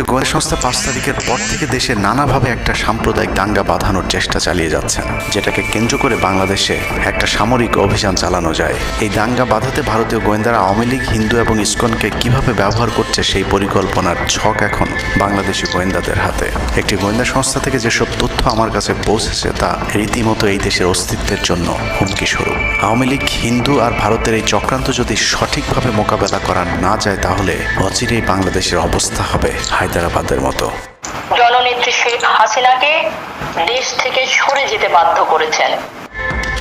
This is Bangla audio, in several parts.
গোয়েন্দা সংস্থা 5 তারিখের পর থেকে দেশে নানাভাবে একটা সাম্প্রদায়িক দাঙ্গা বাঁধানোর চেষ্টা চালিয়ে যাচ্ছেন, যেটাকে কেন্দ্র করে বাংলাদেশে একটা সামরিক অভিযান চালানো যায়। এই দাঙ্গা বাঁধাতে ভারতীয় গোয়েন্দারা আওয়ামী লীগ, হিন্দু এবং ইসকনকে কিভাবে ব্যবহার করছে সেই পরিকল্পনার ছক এখন বাংলাদেশি গোয়েন্দাদের হাতে। একটি গোয়েন্দা সংস্থা থেকে যেসব তথ্য আমার কাছে পৌঁছেছে তা রীতিমতো এই দেশের অস্তিত্বের জন্য হুমকি স্বরূপ। আওয়ামী লীগ, হিন্দু আর ভারতের এই চক্রান্ত যদি সঠিকভাবে মোকাবেলা করা না যায় তাহলে অচিরেই বাংলাদেশের অবস্থা হবে হায়দ্রাবাদের মতো। জননেত্রী শেখ হাসিনাকে দেশ থেকে সরে যেতে বাধ্য করেছেন।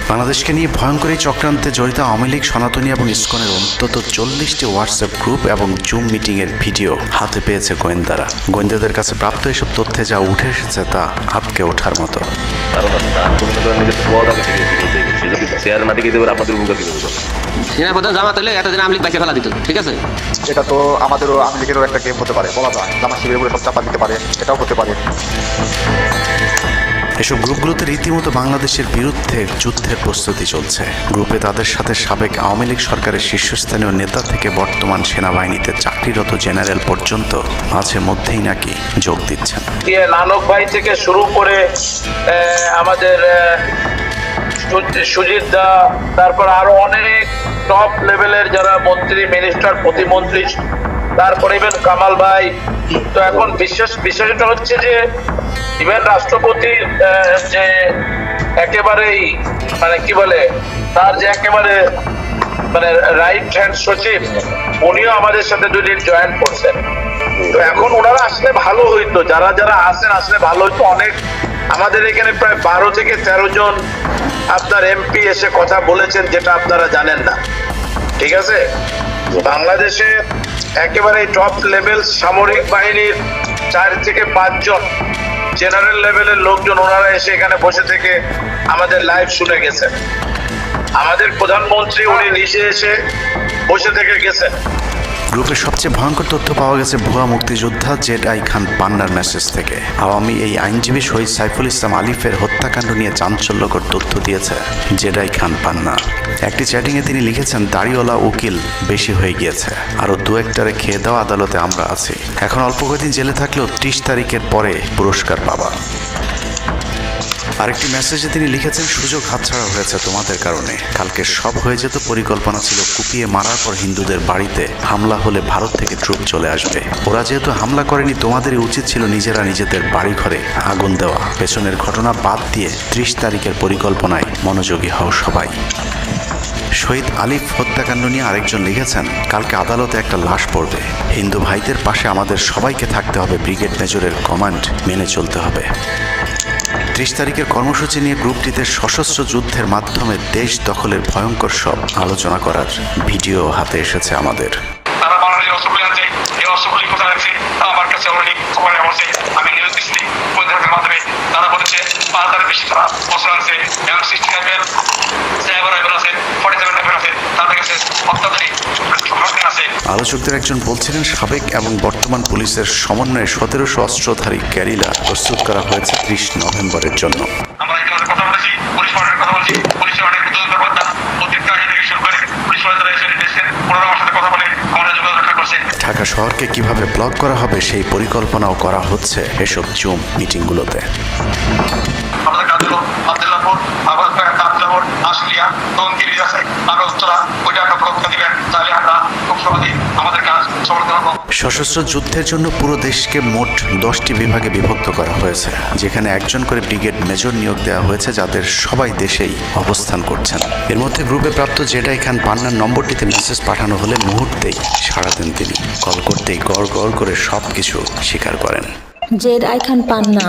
বাংলাদেশকে নিয়ে ভয়ঙ্কর এই চক্রান্তে জড়িত আওয়ামী লীগ, সনাতনী এবং ইসকনের অন্তত 40টি হোয়াটসঅ্যাপ গ্রুপ এবং জুম মিটিংয়ের ভিডিও হাতে পেয়েছে গোয়েন্দারা। গোয়েন্দাদের কাছে প্রাপ্ত এসব তথ্যে যা উঠে এসেছে তা আটকে ওঠার মতো। সেনাপ্রধান জামাত হলে এতদিন আওয়ামী লীগ বাইকে ফেলা দিত, ঠিক আছে? এটা তো আমাদেরও আওয়ামী লীগেরও একটা গেম হতে পারে, বলা যায় জামাত শিবিরের উপরে সব চাপা দিতে পারে, এটাও হতে পারে। এসব গ্রুপগুলোতে রীতিমতো বাংলাদেশের বিরুদ্ধে যুদ্ধের প্রস্তুতি চলছে। গ্রুপে তাদের সাথে সাবেক আওয়ামী লীগ সরকারের শীর্ষস্থানীয় নেতা থেকে বর্তমান সেনাবাহিনীতে চাকরিরত জেনারেল পর্যন্ত মাঝে মধ্যেই নাকি যোগ দিচ্ছেন। নানক ভাই থেকে শুরু করে আমাদের সুজিত দা, তারপর আরো অনেক টপ লেভেলের যারা মন্ত্রী, মিনিস্টার, প্রতিমন্ত্রী, তারপরে ইভেন কামাল ভাই। তো এখন বিষয়টা হচ্ছে যে ইভেন রাষ্ট্রপতির যে একেবারেই মানে কি বলে তার যে একেবারে মানে রাইট হ্যান্ড সচিব, উনিও আমাদের সাথে দুদিন জয়েন করছেন। তো এখন ওনারা আসলে ভালো হইতো, যারা যারা আসেন আসলে ভালো হইতো। অনেক আমাদের এখানে প্রায় 12 থেকে 13 জন আপনার এমপি এসে কথা বলেছেন, যেটা আপনারা জানেন না, ঠিক আছে? বাংলাদেশে একেবারে টপ লেভেল সামরিক বাহিনীর 4 থেকে 5 জন জেনারেল লেভেলের লোকজন ওনারা এসে এখানে বসে থেকে আমাদের লাইভ শুনে গেছেন। আমাদের প্রধানমন্ত্রী উনি নিজে এসে বসে থেকে গেছেন। গ্রুপের সবচেয়ে ভয়ঙ্কর তথ্য পাওয়া গেছে ভুয়া মুক্তিযোদ্ধা জেডাই খান পান্নার মেসেজ থেকে। আওয়ামী এই আইনজীবী শহীদ সাইফুল ইসলাম আলিফের হত্যাকাণ্ড নিয়ে চাঞ্চল্যকর তথ্য দিয়েছে জেডাই খান পান্না। একটি চ্যাটিংয়ে তিনি লিখেছেন, দাড়িওয়ালা উকিল বেশি হয়ে গিয়েছে, আরও 2-1টারে খেয়ে দেওয়া আদালতে আমরা আছি, এখন অল্প কয়েকদিন জেলে থাকলেও 30 তারিখের পরে পুরস্কার পাবা। আরেকটি মেসেজে তিনি লিখেছেন, সুযোগ হাতছাড়া হয়েছে তোমাদের কারণে, কালকে সব হয়ে যেত। পরিকল্পনা ছিল কুপিয়ে মারার পর হিন্দুদের বাড়িতে হামলা হলে ভারত থেকে ট্রুপ চলে আসবে। ওরা যেহেতু হামলা করেনি, তোমাদেরই উচিত ছিল নিজেরা নিজেদের বাড়ি ঘরে আগুন দেওয়া। পেছনের ঘটনা বাদ দিয়ে 30 তারিখের পরিকল্পনায় মনোযোগী হও সবাই। শহীদ আলিফ হত্যাকাণ্ড নিয়ে আরেকজন লিখেছেন, কালকে আদালতে একটা লাশ পড়বে, হিন্দু ভাইদের পাশে আমাদের সবাইকে থাকতে হবে, ব্রিগেড মেজরের কমান্ড মেনে চলতে হবে। 30 তারিখের কর্মসূচি নিয়ে গ্রুপটিতে সশস্ত্র যুদ্ধের মাধ্যমে দেশ দখলের ভয়ঙ্কর সব আলোচনা করার ভিডিও হাতে এসেছে আমাদের। তারা বাংলাদেশের অস্ত্রগুলি আনছে, এই অস্ত্রগুলি কোথায় রাখছে আমার কাছে অলরেডি খবর আছে। আমি নিউজ দিচ্ছি গোয়েন্দাদের মাধ্যমে। তারা বলেছে 5,000-এর বেশি তারা অস্ত্র আনছে, এবং 60 রাইফেল, 7 রাইফেল আছে, 47 রাইফেল আছে, তাদের কাছে অত্যাধুনিক আছে। আলোচকদের একজন বলছিলেন, সাবেক এবং বর্তমান পুলিশের সমন্বয়ে 1700 অস্ত্রধারী গ্যারিলা প্রস্তুত করা হয়েছে 30 নভেম্বরের জন্য। আমরা এখানে কথা বলেছি, পুলিশ পার্টির কথা বলছি, পুলিশের অনেক কর্মকর্তা অতীত কাহিনী থেকে শুরু করে পুলিশ পার্টিরা এসে এসেছেন, ওনারা আমার সাথে কথা বলে আমরা যোগাযোগ রক্ষা করছে। ঢাকা শহরকে কিভাবে ব্লক করা হবে সেই পরিকল্পনাও করা হচ্ছে এসব জুম মিটিংগুলোতে। আমাদের কাজ হলো আবদুল্লাহপুর, আবদুল্লাহপুর, আশুলিয়া, তনগিরি আছে, আরো উত্তরা, ওইটা একটা ব্লক দিবেন, তাহলে আমরা খুব সহজেই আমাদের কাজ সমাধান করব। সশস্ত্র যুদ্ধের জন্য পুরো দেশকে মোট 10টি বিভাগে বিভক্ত করা হয়েছে, যেখানে একজন করে ব্রিগেড মেজর নিয়োগ দেওয়া হয়েছে, যাদের সবাই দেশেই অবস্থান করছেন। এর মধ্যে গ্রুপে প্রাপ্ত জেডাই খান পান্নার নম্বরটিতে মেসেজ পাঠানো হলে মুহূর্তেই সাড়া দেন তিনি। কল করতেই গড় গড় করে সব কিছু স্বীকার করেন। জেডাই খান পান্না,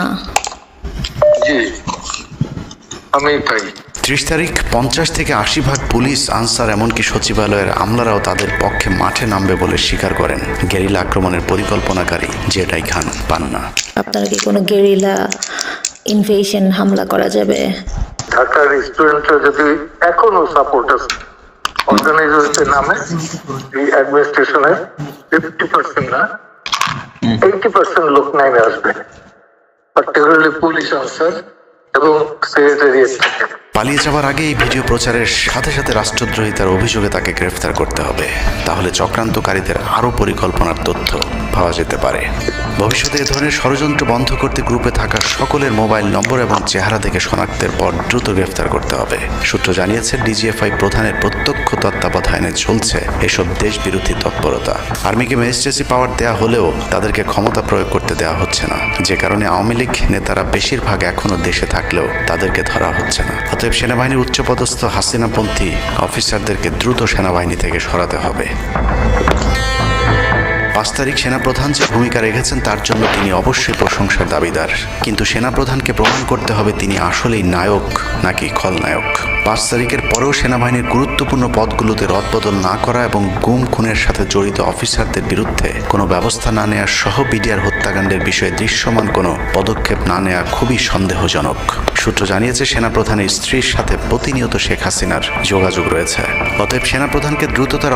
জি আমি তাই। 30 তারিখ 50 থেকে 80% পুলিশ, আনসার, এমনকি সচিবালয়ের আমলারাও তাদের পক্ষে মাঠে নামবে বলে স্বীকার করেন গেরিলা আক্রমণের পরিকল্পনাকারী জেডাই খান পান্না। আপনারা কি কোনো গেরিলা ইনভেশন হামলা করা যাবে? ঢাকার স্টুডেন্টরা যদি এখনো সাপোর্ট আছে অর্গানাইজেশনের নামে, এই অ্যাডমিনিস্ট্রেশনের 50% না 80% লোক নেমে আসবে, পার্টিকুলারলি পুলিশ, আনসার এবং সেক্রেটারিয়েট থেকে। পালিয়ে যাওয়ার আগে এই ভিডিও প্রচারের সাথে সাথে রাষ্ট্রদ্রোহিতার অভিযোগে তাকে গ্রেফতার করতে হবে। তাহলে চক্রান্তকারীদের আরও পরিকল্পনার তথ্য পাওয়া যেতে পারে। ভবিষ্যতে এ ধরনের ষড়যন্ত্র বন্ধ করতে গ্রুপে থাকা সকলের মোবাইল নম্বর এবং চেহারা দেখে শনাক্তের পর দ্রুত গ্রেফতার করতে হবে। সূত্র জানিয়েছে ডিজিএফআই প্রধানের প্রত্যক্ষ তত্ত্বাবধানে চলছে এসব দেশবিরোধী তৎপরতা। আর্মিকে ম্যাজিস্ট্রেসি পাওয়ার দেয়া হলেও তাদেরকে ক্ষমতা প্রয়োগ করতে দেওয়া হচ্ছে না, যে কারণে আওয়ামী লীগ নেতারা বেশিরভাগ এখনও দেশে থাকলেও তাদেরকে ধরা হচ্ছে না। অতএব সেনাবাহিনীর উচ্চপদস্থ হাসিনাপন্থী অফিসারদেরকে দ্রুত সেনাবাহিনী থেকে সরাতে হবে। 5 তারিখ সেনাপ্রধান যে ভূমিকা রেখেছেন তার জন্য তিনি অবশ্যই প্রশংসার দাবিদার, কিন্তু সেনাপ্রধানকে প্রমাণ করতে হবে তিনি আসলেই নায়ক নাকি খলনায়ক। 5 তারিখের পরেও সেনাবাহিনীর গুরুত্বপূর্ণ পদগুলোতে রদবদল না করা এবং গুম খুনের সাথে জড়িত অফিসারদের বিরুদ্ধে কোনো ব্যবস্থা না নেওয়া সহ বিডিআর হত্যাকাণ্ডের বিষয়ে দৃশ্যমান কোনো পদক্ষেপ না নেওয়া খুবই সন্দেহজনক। সূত্র জানিয়েছে সেনাপ্রধানের স্ত্রীর সাথে প্রতিনিয়ত শেখ হাসিনার যোগাযোগ রয়েছে। অতএব সেনাপ্রধানকে দ্রুত তার